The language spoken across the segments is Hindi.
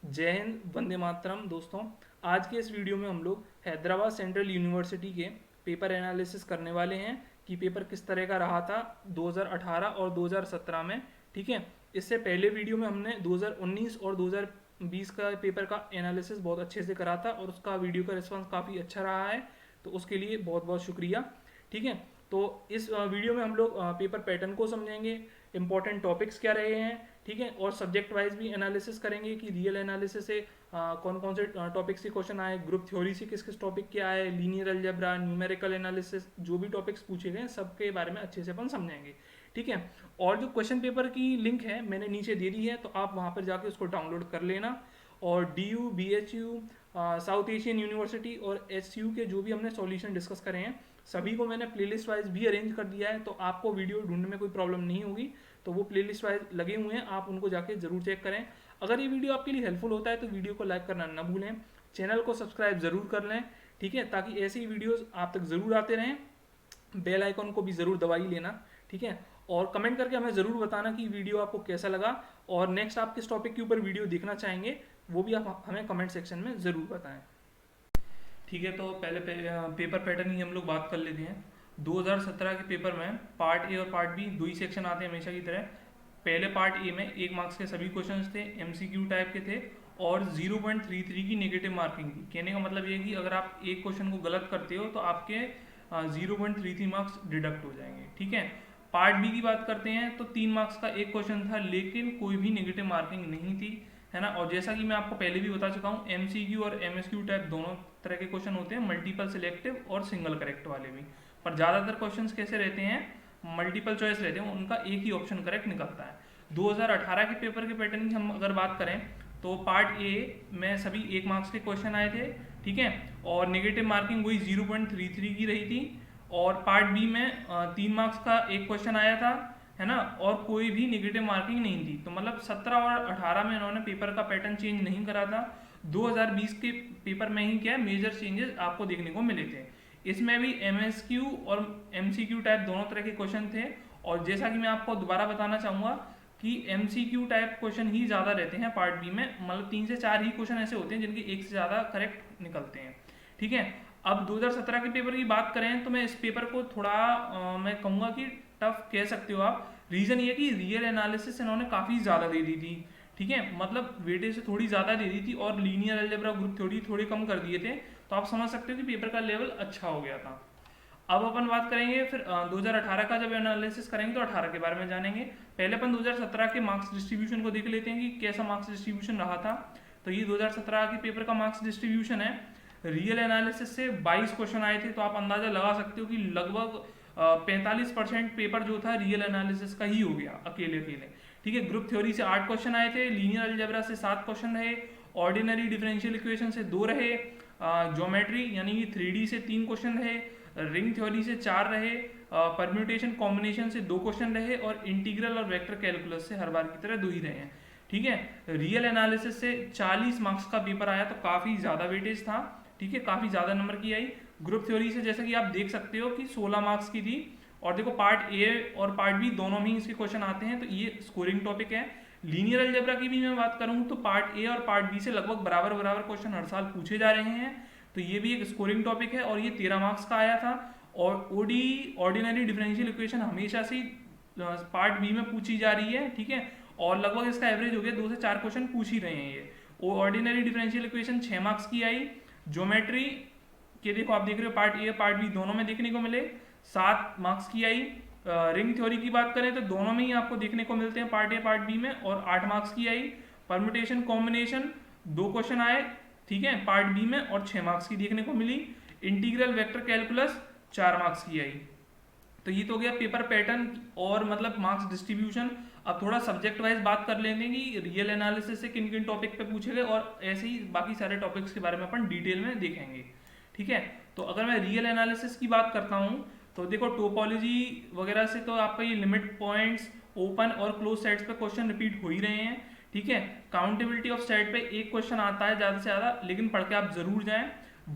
जय हिंद, वंदे मातरम। दोस्तों, आज के इस वीडियो में हम लोग हैदराबाद सेंट्रल यूनिवर्सिटी के पेपर एनालिसिस करने वाले हैं कि पेपर किस तरह का रहा था 2018 और 2017 में। ठीक है, इससे पहले वीडियो में हमने 2019 और 2020 का पेपर का एनालिसिस बहुत अच्छे से करा था और उसका वीडियो का रिस्पांस काफ़ी अच्छा रहा है, तो उसके लिए बहुत बहुत शुक्रिया। ठीक है, तो इस वीडियो में हम लोग पेपर पैटर्न को समझेंगे, इंपॉर्टेंट टॉपिक्स क्या रहे हैं, ठीक है, और सब्जेक्ट वाइज भी एनालिसिस करेंगे कि रियल एनालिसिस से कौन कौन से टॉपिक्स के क्वेश्चन आए, ग्रुप थ्योरी से किस किस टॉपिक के आए, लीनियर अलजेब्रा, न्यूमेरिकल एनालिसिस, जो भी टॉपिक्स पूछे गए सबके बारे में अच्छे से अपन समझेंगे। ठीक है, और जो क्वेश्चन पेपर की लिंक है मैंने नीचे दे दी है, तो आप वहाँ पर जाके उसको डाउनलोड कर लेना। और DU, BHU, south Asian university और SU के जो भी हमने सॉल्यूशन डिस्कस करे हैं सभी को मैंने प्लेलिस्ट वाइज भी अरेंज कर दिया है, तो आपको वीडियो ढूंढने में कोई प्रॉब्लम नहीं होगी। तो वो प्लेलिस्ट वाइज लगे हुए हैं, आप उनको जाके जरूर चेक करें। अगर ये वीडियो आपके लिए हेल्पफुल होता है तो वीडियो को लाइक करना ना भूलें, चैनल को सब्सक्राइब जरूर कर लें। ठीक है, ताकि ऐसी ही वीडियोस आप तक जरूर आते रहें। बेल आइकन को भी जरूर दबा ही लेना। ठीक है, और कमेंट करके हमें जरूर बताना कि वीडियो आपको कैसा लगा और नेक्स्ट आप किस टॉपिक के ऊपर वीडियो देखना चाहेंगे, वो भी आप हमें कमेंट सेक्शन में जरूर बताएं। ठीक है, तो पहले पेपर पैटर्न की हम लोग बात कर लेते हैं। 2017 के पेपर में पार्ट ए और पार्ट बी दो ही सेक्शन आते हैं हमेशा की तरह। पहले पार्ट ए में 1 मार्क्स के सभी क्वेश्चंस थे, MCQ टाइप के थे और 0.33 की नेगेटिव मार्किंग थी। कहने का मतलब ये है कि अगर आप एक क्वेश्चन को गलत करते हो तो आपके 0.33 मार्क्स डिडक्ट हो जाएंगे। ठीक है, पार्ट बी की बात करते हैं तो 3 मार्क्स का एक क्वेश्चन था लेकिन कोई भी नेगेटिव मार्किंग नहीं थी, है ना। और जैसा कि मैं आपको पहले भी बता चुका हूँ, MCQ और MSQ टाइप दोनों तरह के क्वेश्चन होते हैं, मल्टीपल सिलेक्टिव और सिंगल करेक्ट वाले भी। पर ज़्यादातर क्वेश्चंस कैसे रहते हैं, मल्टीपल चॉइस रहते हैं, उनका एक ही ऑप्शन करेक्ट निकलता है। 2018 के पेपर के पैटर्न की हम अगर बात करें तो पार्ट ए में सभी 1 मार्क्स के क्वेश्चन आए थे। ठीक है, और नेगेटिव मार्किंग वही 0.33 की रही थी। और पार्ट बी में 3 मार्क्स का एक क्वेश्चन आया था, है ना, और कोई भी नेगेटिव मार्किंग नहीं थी। तो मतलब 17 और 18 में इन्होंने पेपर का पैटर्न चेंज नहीं करा था। 2020 के पेपर में ही क्या मेजर चेंजेस आपको देखने को मिले थे। इसमें भी MSQ और MCQ टाइप दोनों तरह के क्वेश्चन थे। और जैसा कि मैं आपको दोबारा बताना चाहूँगा कि MCQ टाइप क्वेश्चन ही ज़्यादा रहते हैं पार्ट बी में, मतलब 3 से 4 ही क्वेश्चन ऐसे होते हैं जिनके एक से ज़्यादा करेक्ट निकलते हैं। ठीक है, अब 2017 के पेपर की बात करें तो मैं इस पेपर को थोड़ा मैं कहूँगा कि टफ कह सकते हो आप। रीज़न ये कि रियल एनालिसिस इन्होंने काफ़ी ज़्यादा दे दी थी। ठीक है, मतलब वेटेज से थोड़ी ज़्यादा दे दी थी और लीनियर अलजेब्रा, ग्रुप थ्योरी थोड़े कम कर दिए थे। तो आप समझ सकते हो कि पेपर का लेवल अच्छा हो गया था। अब अपन बात करेंगे फिर 2018 का जब एनालिसिस करेंगे तो 18 के बारे में जानेंगे। पहले अपन 2017 के मार्क्स डिस्ट्रीब्यूशन को देख लेते हैं कि कैसा मार्क्स डिस्ट्रीब्यूशन रहा था। तो ये 2017 के पेपर का मार्क्स डिस्ट्रीब्यूशन है। रियल एनालिसिस से 22 क्वेश्चन आए थे, तो आप अंदाजा लगा सकते हो कि लगभग 45% पेपर जो था रियल एनालिसिस का ही हो गया अकेले अकेले। ठीक है, ग्रुप थ्योरी से 8 क्वेश्चन आए थे, लीनियर अलजेब्रा से 7 क्वेश्चन रहे, ऑर्डिनरी डिफरेंशियल इक्वेशन से 2 रहे, ज्योमेट्री यानी कि 3D से 3 क्वेश्चन रहे, रिंग थ्योरी से 4 रहे, परम्यूटेशन कॉम्बिनेशन से 2 क्वेश्चन रहे और इंटीग्रल और वेक्टर कैलकुलस से हर बार की तरह 2 ही रहे हैं। ठीक है, रियल एनालिसिस से 40 मार्क्स का पेपर आया, तो काफ़ी ज़्यादा वेटेज था। ठीक है, काफ़ी ज़्यादा नंबर की आई। ग्रुप थ्योरी से जैसा कि आप देख सकते हो कि 16 मार्क्स की थी। और देखो पार्ट ए और पार्ट बी दोनों में ही इसके क्वेश्चन आते हैं, तो ये स्कोरिंग टॉपिक है। लीनियर अलजेब्रा की भी मैं बात करूँ तो पार्ट ए और पार्ट बी से लगभग बराबर बराबर क्वेश्चन हर साल पूछे जा रहे हैं, तो ये भी एक स्कोरिंग टॉपिक है और ये 13 मार्क्स का आया था। और OD ऑर्डिनरी डिफरेंशियल इक्वेशन हमेशा से पार्ट बी में पूछी जा रही है। ठीक है, और लगभग इसका एवरेज हो गया 2 से 4 क्वेश्चन पूछ ही रहे हैं ये। ऑर्डिनरी डिफरेंशियल इक्वेशन 6 मार्क्स की आई। ज्योमेट्री के देखो आप देख रहे हो पार्ट ए पार्ट बी दोनों में देखने को मिले, 7 मार्क्स की आई। रिंग थ्योरी की बात करें तो दोनों में ही आपको देखने को मिलते हैं, पार्ट ए पार्ट बी में, और 8 मार्क्स की आई। परम्यूटेशन कॉम्बिनेशन 2 क्वेश्चन आए, ठीक है, पार्ट बी में, और 6 मार्क्स की देखने को मिली। इंटीग्रल वेक्टर कैलकुलस 4 मार्क्स की आई। तो ये तो हो गया पेपर पैटर्न और मतलब मार्क्स डिस्ट्रीब्यूशन। अब थोड़ा सब्जेक्ट वाइज बात कर लेते हैं कि रियल एनालिसिस से किन किन टॉपिक पे पूछे गए, और ऐसे ही बाकी सारे टॉपिक्स के बारे में अपन डिटेल में देखेंगे। ठीक है, तो अगर मैं रियल एनालिसिस की बात करता हूँ तो देखो टोपोलॉजी वगैरह से तो आपका ये लिमिट पॉइंट्स, ओपन और क्लोज सेट्स पे क्वेश्चन रिपीट हो ही रहे हैं। ठीक है, काउंटेबिलिटी ऑफ सेट पे एक क्वेश्चन आता है ज़्यादा से ज़्यादा, लेकिन पढ़ के आप जरूर जाएं।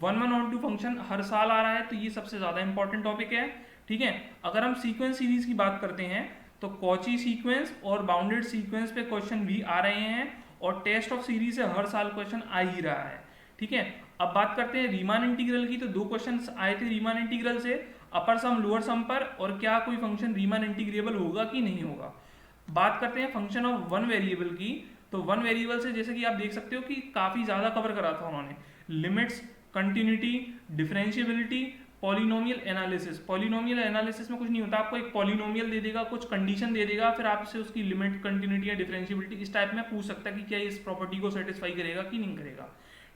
1-1-on-2 फंक्शन हर साल आ रहा है, तो ये सबसे ज़्यादा इंपॉर्टेंट टॉपिक है। ठीक है, अगर हम सीक्वेंस सीरीज की बात करते हैं तो कॉची सीक्वेंस और बाउंडेड सीक्वेंस पे क्वेश्चन भी आ रहे हैं, और टेस्ट ऑफ सीरीज से हर साल क्वेश्चन आ ही रहा है। ठीक है, अब बात करते हैं रीमान इंटीग्रल की। तो दो क्वेश्चन आए थे रीमान इंटीग्रल से, अपर सम लोअर सम पर, और क्या कोई फंक्शन रीमान इंटीग्रेबल होगा कि नहीं होगा। बात करते हैं फंक्शन ऑफ वन वेरिएबल की। तो वन वेरिएबल से जैसे कि आप देख सकते हो कि काफी ज्यादा कवर करा था उन्होंने, limits, continuity, differentiability, polynomial analysis. Polynomial analysis में कुछ नहीं होता, आपको एक पॉलिनोमियल दे देगा, कुछ कंडीशन दे देगा, फिर आपसे उसकी लिमिट, कंटिन्यूटी या डिफरेंशियबिलिटी इस टाइप में पूछ सकता है कि क्या इस प्रॉपर्टी को सेटिस्फाई करेगा कि नहीं करेगा।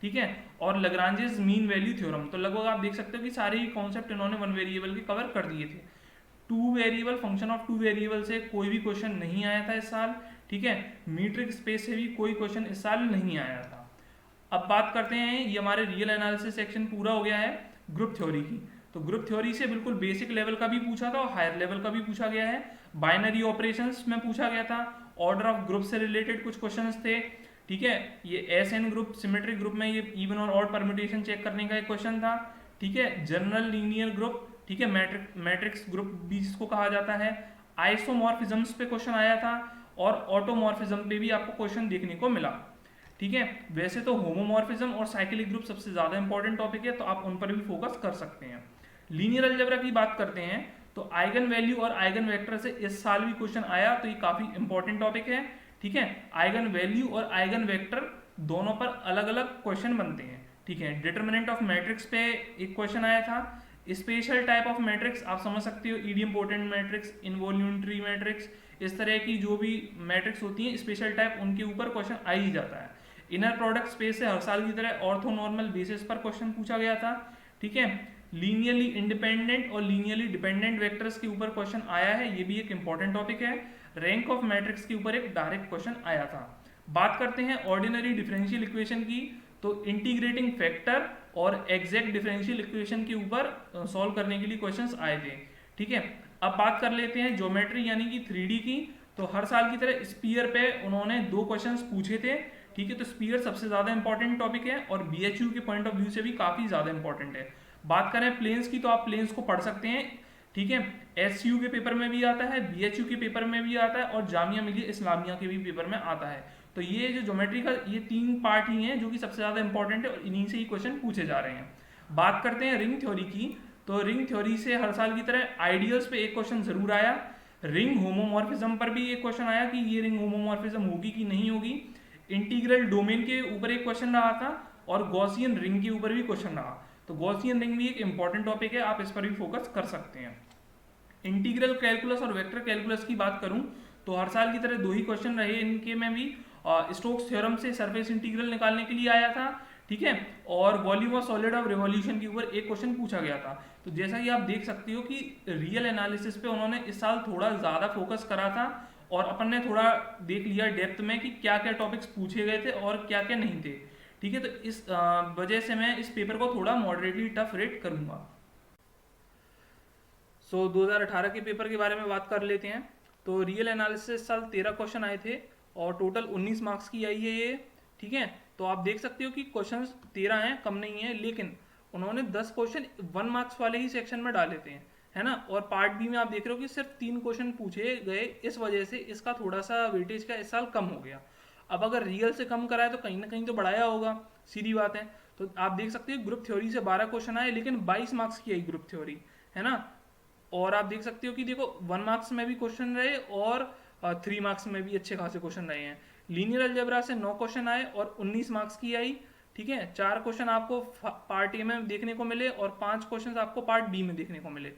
ठीक है, और लग्रांजेस मीन वैल्यू थ्योरम। तो लगभग आप देख सकते हो कि सारे ही कॉन्सेप्ट इन्होंने वन वेरिएबल के कवर कर दिए थे। Two variable, function of two variable से कोई भी क्वेश्चन नहीं आया था इस साल। ठीक है, मीट्रिक स्पेस से भी कोई क्वेश्चन इस साल नहीं आया था। अब बात करते हैं, ये हमारे रियल एनालिसिस सेक्शन पूरा हो गया है ग्रुप थ्योरी की। तो ग्रुप थ्योरी से बिल्कुल बेसिक लेवल का भी पूछा था और हायर लेवल का भी पूछा गया है। बाइनरी ऑपरेशंस में पूछा गया था, ऑर्डर ऑफ ग्रुप से रिलेटेड कुछ क्वेश्चंस थे। ठीक है, ये S N group, symmetric group में ये इवन और ऑड परम्यूटेशन चेक करने का एक क्वेश्चन था। ठीक है, जनरल लीनियर ग्रुप, ठीक है, मैट्रिक्स ग्रुप भी जिसको कहा जाता है। आइसोमॉर्फिज्म्स पे क्वेश्चन आया था और ऑटोमॉर्फिज्म पे भी आपको क्वेश्चन देखने को मिला। ठीक है, वैसे तो होमोमॉर्फिज्म और साइक्लिक ग्रुप सबसे ज्यादा इंपॉर्टेंट टॉपिक है, तो आप उन पर भी फोकस कर सकते हैं। लीनियर अलजेब्रा की बात करते हैं, तो आइगन वैल्यू और आइगन वेक्टर से इस साल भी क्वेश्चन आया, तो ये काफी इंपॉर्टेंट टॉपिक है। ठीक है, आइगन वैल्यू और आइगन वेक्टर दोनों पर अलग अलग क्वेश्चन बनते हैं। ठीक है, डिटर्मिनेंट ऑफ मैट्रिक्स पे एक क्वेश्चन आया था। स्पेशल टाइप ऑफ मैट्रिक्स आप समझ सकते हो, idiom potent matrix, involuntary matrix, इस तरह की जो भी मैट्रिक्स होती है स्पेशल टाइप, उनके ऊपर क्वेश्चन आ ही जाता है। इनर प्रोडक्ट स्पेस से हर साल की तरह ऑर्थोनॉर्मल बेसिस पर क्वेश्चन पूछा गया था। ठीक है, लीनियरली इंडिपेंडेंट और लीनियरली डिपेंडेंट वेक्टर्स के ऊपर क्वेश्चन आया है, ये भी एक इंपॉर्टेंट टॉपिक है। रैंक ऑफ मैट्रिक्स के ऊपर एक डायरेक्ट क्वेश्चन आया था। बात करते हैं ऑर्डिनरी डिफरेंशियल इक्वेशन की, तो इंटीग्रेटिंग फैक्टर और एग्जैक्ट डिफरेंशियल इक्वेशन के ऊपर सॉल्व करने के लिए क्वेश्चंस आए थे। ठीक है, अब बात कर लेते हैं ज्योमेट्री यानी कि 3D की। तो हर साल की तरह स्पीयर पे उन्होंने दो क्वेश्चंस पूछे थे। ठीक है, तो स्पीयर सबसे ज्यादा इंपॉर्टेंट टॉपिक है और बीएचयू के पॉइंट ऑफ व्यू से भी काफी ज्यादा इंपॉर्टेंट है। बात करें प्लेन्स की, तो आप प्लेन्स को पढ़ सकते हैं। ठीक है, एसयू के पेपर में भी आता है, बीएचयू के पेपर में भी आता है और जामिया मिलिया इस्लामिया के भी पेपर में आता है। तो ये जो ज्योमेट्री का ये तीन पार्ट ही हैं जो कि सबसे ज्यादा इंपॉर्टेंट है और इन्हीं से ही क्वेश्चन पूछे जा रहे हैं। बात करते हैं रिंग थ्योरी की, तो रिंग थ्योरी से हर साल की तरह आइडियल्स पे एक क्वेश्चन जरूर आया। रिंग होमोमॉर्फिज्म पर भी एक क्वेश्चन आया कि ये रिंग होमोमॉर्फिज्म होगी कि नहीं होगी। इंटीग्रल डोमेन के ऊपर एक क्वेश्चन रहा था और गॉसियन रिंग के ऊपर भी क्वेश्चन रहा। तो गॉसियन रिंग भी एक इंपॉर्टेंट टॉपिक है, आप इस पर भी फोकस कर सकते हैं। इंटीग्रल कैलकुलस और वेक्टर कैलकुलस की बात करूं, तो हर साल की तरह दो ही क्वेश्चन रहे इनके में भी। स्टोक्स थ्योरम से सरफेस इंटीग्रल निकालने के लिए आया था। ठीक है, और volume of solid of revolution के ऊपर एक क्वेश्चन पूछा गया था। तो जैसा कि आप देख सकते हो कि रियल एनालिसिस पे उन्होंने इस साल थोड़ा ज्यादा फोकस करा था और अपन ने थोड़ा देख लिया डेप्थ में कि क्या क्या टॉपिक्स पूछे गए थे और क्या क्या नहीं थे। ठीक है, तो इस वजह से मैं इस पेपर को थोड़ा मॉडरेटली टफ रेट करूंगा। 2018 के पेपर के बारे में बात कर लेते हैं। तो रियल एनालिसिस साल 13 क्वेश्चन आए थे और टोटल 19 मार्क्स की आई है ये। ठीक है, तो आप देख सकते हो कि क्वेश्चंस 13 हैं, कम नहीं है, लेकिन उन्होंने 10 क्वेश्चन 1 मार्क्स वाले ही सेक्शन में डाले थे, है ना। और पार्ट बी में आप देख रहे हो कि सिर्फ 3 क्वेश्चन पूछे गए, इस वजह से इसका थोड़ा सा वेटेज का इस साल कम हो गया। अब अगर रियल से कम कराए तो कहीं ना कहीं तो बढ़ाया होगा, सीधी बात है। तो आप देख सकते हो ग्रुप थ्योरी से 12 क्वेश्चन आए, लेकिन 22 मार्क्स की आई ग्रुप थ्योरी, है ना। और आप देख सकते हो कि देखो 1 मार्क्स में भी क्वेश्चन रहे और 3 मार्क्स में भी अच्छे खासे क्वेश्चन रहे हैं। लीनियर अलजेब्रा से 9 क्वेश्चन आए और 19 मार्क्स की आई। ठीक है, 4 क्वेश्चन आपको पार्ट ए में देखने को मिले और 5 क्वेश्चन आपको पार्ट बी में देखने को मिले।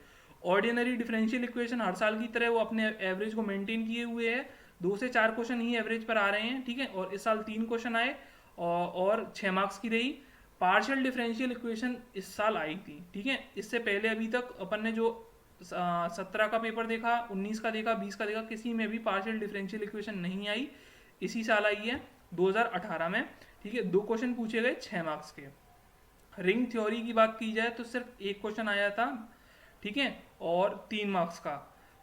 ऑर्डिनरी डिफरेंशियल इक्वेशन हर साल की तरह वो अपने एवरेज को मेंटेन किए हुए है, 2 से 4 क्वेश्चन ही एवरेज पर आ रहे हैं। ठीक है, और इस साल 3 क्वेश्चन आए और 6 मार्क्स की रही। पार्शियल डिफरेंशियल इक्वेशन इस साल आई थी। ठीक है, इससे पहले अभी तक अपन ने जो 17 का पेपर देखा, 19 का देखा, 20 का देखा, किसी में भी पार्शियल डिफरेंशियल इक्वेशन नहीं आई। इसी साल आई है 2018 में। ठीक है, 2 क्वेश्चन पूछे गए 6 मार्क्स के। रिंग थ्योरी की बात की जाए तो सिर्फ 1 क्वेश्चन आया था। ठीक है, और 3 मार्क्स का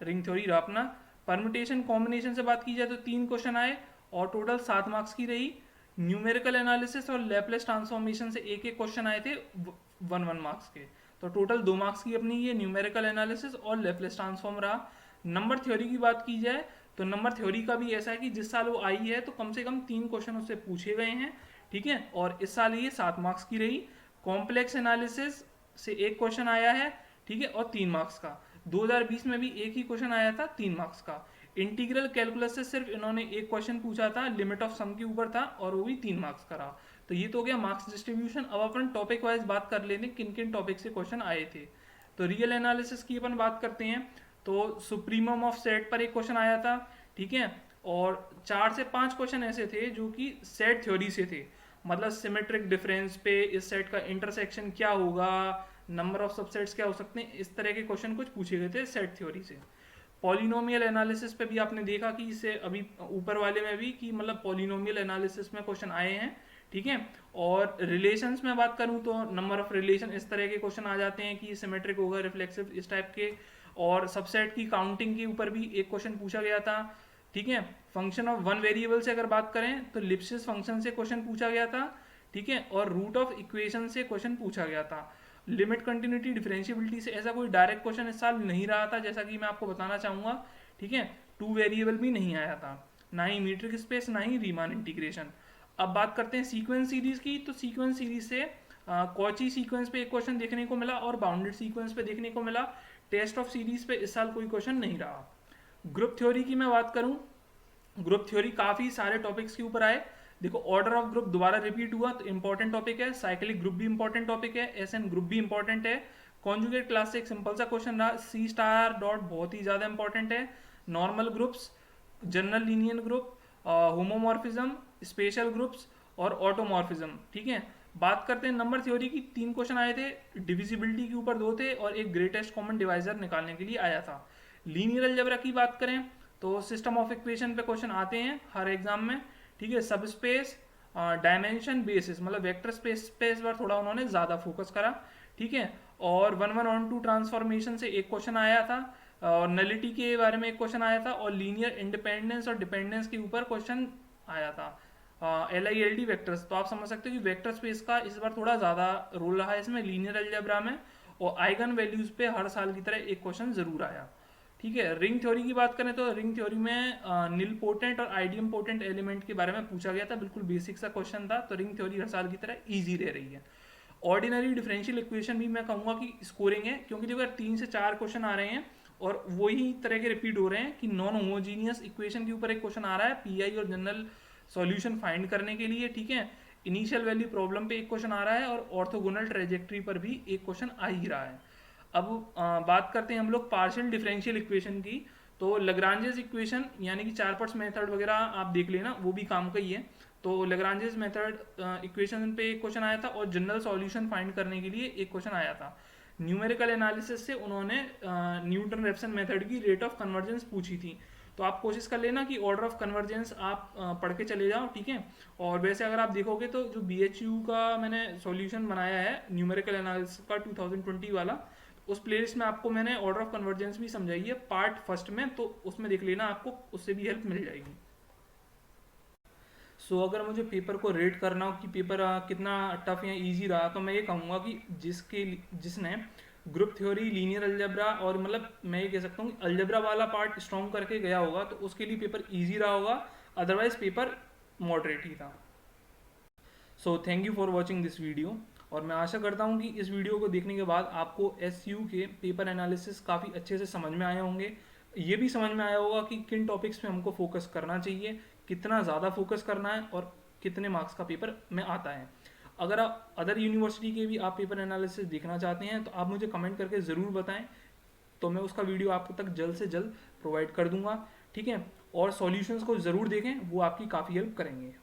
रिंग थ्योरी रहा अपना। परम्यूटेशन कॉम्बिनेशन से बात की जाए तो 3 क्वेश्चन आए और टोटल 7 मार्क्स की रही। न्यूमेरिकल एनालिसिस और लैपलेस ट्रांसफॉर्मेशन से एक एक क्वेश्चन आए थे 1 मार्क्स के। तो टोटल 2 मार्क्स की अपनी ये न्यूमेरिकल एनालिसिस और लैपलेस ट्रांसफॉर्म रहा। नंबर थ्योरी की बात की जाए तो नंबर थ्योरी का भी ऐसा है कि जिस साल वो आई है तो कम से कम 3 क्वेश्चन उससे पूछे गए हैं, ठीक है। और इस साल ये 7 मार्क्स की रही। कॉम्प्लेक्स एनालिसिस से एक क्वेश्चन आया है, ठीक है, और 3 मार्क्स का। 2020 में भी एक ही क्वेश्चन आया था 3 मार्क्स का। इंटीग्रल कैलकुलस से सिर्फ इन्होंने एक क्वेश्चन पूछा था, लिमिट ऑफ सम के ऊपर था, और वो भी 3 मार्क्स का रहा। तो ये तो हो गया मार्क्स डिस्ट्रीब्यूशन। अब अपन टॉपिक वाइज बात कर लेते हैं किन किन टॉपिक से क्वेश्चन आए थे। तो रियल एनालिसिस की अपन बात करते हैं। तो सुप्रीमम ऑफ सेट पर एक क्वेश्चन आया था, ठीक है। और 4 से 5 क्वेश्चन ऐसे थे जो कि सेट थ्योरी से थे, मतलब सिमेट्रिक डिफरेंस पे इस सेट का इंटरसेक्शन क्या होगा, नंबर ऑफ सबसेट्स क्या हो सकते हैं, इस तरह के क्वेश्चन कुछ पूछे गए थे सेट थ्योरी से। पॉलिनोमियल एनालिसिस पे भी आपने देखा कि इसे अभी ऊपर वाले में भी कि मतलब पॉलिनोमियल एनालिसिस में क्वेश्चन आए हैं, ठीक है। और रिलेशंस में बात करूं तो नंबर ऑफ रिलेशन, इस तरह के क्वेश्चन आ जाते हैं कि सिमेट्रिक होगा, रिफ्लेक्सिव, इस टाइप के। और सबसेट की काउंटिंग के ऊपर भी एक क्वेश्चन पूछा गया था, ठीक है। फंक्शन ऑफ वन वेरिएबल से अगर बात करें तो लिप्सिस फंक्शन से क्वेश्चन पूछा गया था, ठीक है। और रूट ऑफ इक्वेशन से क्वेश्चन पूछा गया था। लिमिट कंटिन्यूटी डिफरेंशियबिलिटी से ऐसा कोई डायरेक्ट क्वेश्चन इस साल नहीं रहा था, जैसा कि मैं आपको बताना चाहूंगा, ठीक है। 2 वेरिएबल भी नहीं आया था, ना ही मीट्रिक स्पेस, ना ही रीमान इंटीग्रेशन। अब बात करते हैं सीक्वेंस सीरीज की। तो सीक्वेंस सीरीज से कॉची सीक्वेंस पे एक क्वेश्चन देखने को मिला और बाउंडेड सीक्वेंस पे देखने को मिला। टेस्ट ऑफ सीरीज पे इस साल कोई क्वेश्चन नहीं रहा। ग्रुप थ्योरी की मैं बात करूं, ग्रुप थ्योरी काफी सारे टॉपिक्स के ऊपर आए। देखो ऑर्डर ऑफ ग्रुप दोबारा रिपीट हुआ, तो इंपॉर्टेंट टॉपिक है। साइक्लिक ग्रुप भी इंपॉर्टेंट टॉपिक है। एसएन ग्रुप भी इंपॉर्टेंट है। कॉन्जुगेट क्लास से एक सिंपल सा क्वेश्चन रहा। सी स्टार डॉट बहुत ही ज्यादा इंपॉर्टेंट है। Normal groups, general linear group, homomorphism, special groups और ऑटोमॉर्फिज्म, ठीक है। बात करते हैं नंबर थ्योरी की। 3 क्वेश्चन आए थे, डिविजिबिलिटी के ऊपर 2 थे और एक ग्रेटेस्ट कॉमन डिवाइजर निकालने के लिए आया था। लीनियर अलजेब्रा की बात करें तो सिस्टम ऑफ इक्वेशन पे क्वेश्चन आते हैं हर एग्जाम में, ठीक है। सब स्पेस, डायमेंशन, बेसिस, मतलब वेक्टर स्पेस पे इस बार थोड़ा उन्होंने ज्यादा फोकस करा, ठीक है। और 1-1-on-2 ट्रांसफॉर्मेशन से एक क्वेश्चन आया था, और नलिटी के बारे में एक क्वेश्चन आया था, और लीनियर इंडिपेंडेंस और डिपेंडेंस के ऊपर क्वेश्चन आया था। LILD वेक्टर्स, तो आप समझ सकते हो कि वेक्टर स्पेस का इस बार थोड़ा ज्यादा रोल रहा है इसमें लीनियर अलजेब्रा में। और आइगन वैल्यूज पे हर साल की तरह एक क्वेश्चन जरूर आया, ठीक है। रिंग थ्योरी की बात करें तो रिंग थ्योरी में निल पोटेंट और आइडियम पोटेंट एलिमेंट के बारे में पूछा गया था, बिल्कुल बेसिक सा क्वेश्चन था। तो रिंग थ्योरी हर साल की तरह इजी रह रही है। ऑर्डिनरी डिफरेंशियल इक्वेशन भी मैं कहूंगा कि स्कोरिंग है, क्योंकि देखो 3 से 4 क्वेश्चन आ रहे हैं और वही तरह के रिपीट हो रहे हैं कि नॉन होमोजीनियस इक्वेशन के ऊपर एक क्वेश्चन आ रहा है पीआई और जनरल सॉल्यूशन फाइंड करने के लिए, ठीक है। इनिशियल वैल्यू प्रॉब्लम पे एक क्वेश्चन आ रहा है और ऑर्थोगोनल ट्रेजेक्ट्री पर भी एक क्वेश्चन आ ही रहा है। अब बात करते हैं हम लोग पार्शियल डिफरेंशियल इक्वेशन की। तो लग्रांजेस इक्वेशन यानी कि 4 पार्ट्स मेथड वगैरह आप देख लेना, वो भी काम का ही है। तो लग्रांजेस मेथड इक्वेशन पे एक क्वेश्चन आया था और जनरल सॉल्यूशन फाइंड करने के लिए एक क्वेश्चन आया था। न्यूमेरिकल एनालिसिस से उन्होंने न्यूटन रेफसन मेथड की रेट ऑफ कन्वर्जेंस पूछी थी। तो आप कोशिश कर लेना कि ऑर्डर ऑफ कन्वर्जेंस आप पढ़ के चले जाओ, ठीक है। और वैसे अगर आप देखोगे तो जो BHU का मैंने सॉल्यूशन बनाया है न्यूमेरिकल एनालिसिस का 2020 वाला, उस प्लेलिस्ट में आपको मैंने ऑर्डर ऑफ कन्वर्जेंस भी समझाई है पार्ट फर्स्ट में, तो उसमें देख लेना, आपको उससे भी हेल्प मिल जाएगी। सो अगर मुझे पेपर को रेट करना हो कि पेपर कितना टफ या इजी रहा, तो मैं ये कहूँगा कि जिसने ग्रुप थ्योरी, लीनियर अलजेब्रा और मतलब मैं ये कह सकता हूँ कि अलजेब्रा वाला पार्ट स्ट्रॉन्ग करके गया होगा तो उसके लिए पेपर इजी रहा होगा, अदरवाइज पेपर मॉडरेट ही था। So thank you for watching this video, और मैं आशा करता हूँ कि इस वीडियो को देखने के बाद आपको SU के पेपर एनालिसिस काफ़ी अच्छे से समझ में आए होंगे। ये भी समझ में आया होगा कि किन टॉपिक्स पे हमको फोकस करना चाहिए, कितना ज़्यादा फोकस करना है और कितने मार्क्स का पेपर में आता है। अगर आप अदर यूनिवर्सिटी के भी आप पेपर एनालिसिस देखना चाहते हैं तो आप मुझे कमेंट करके ज़रूर बताएं, तो मैं उसका वीडियो आपको तक जल्द से जल्द प्रोवाइड कर दूंगा, ठीक है। और सॉल्यूशंस को ज़रूर देखें, वो आपकी काफ़ी हेल्प करेंगे।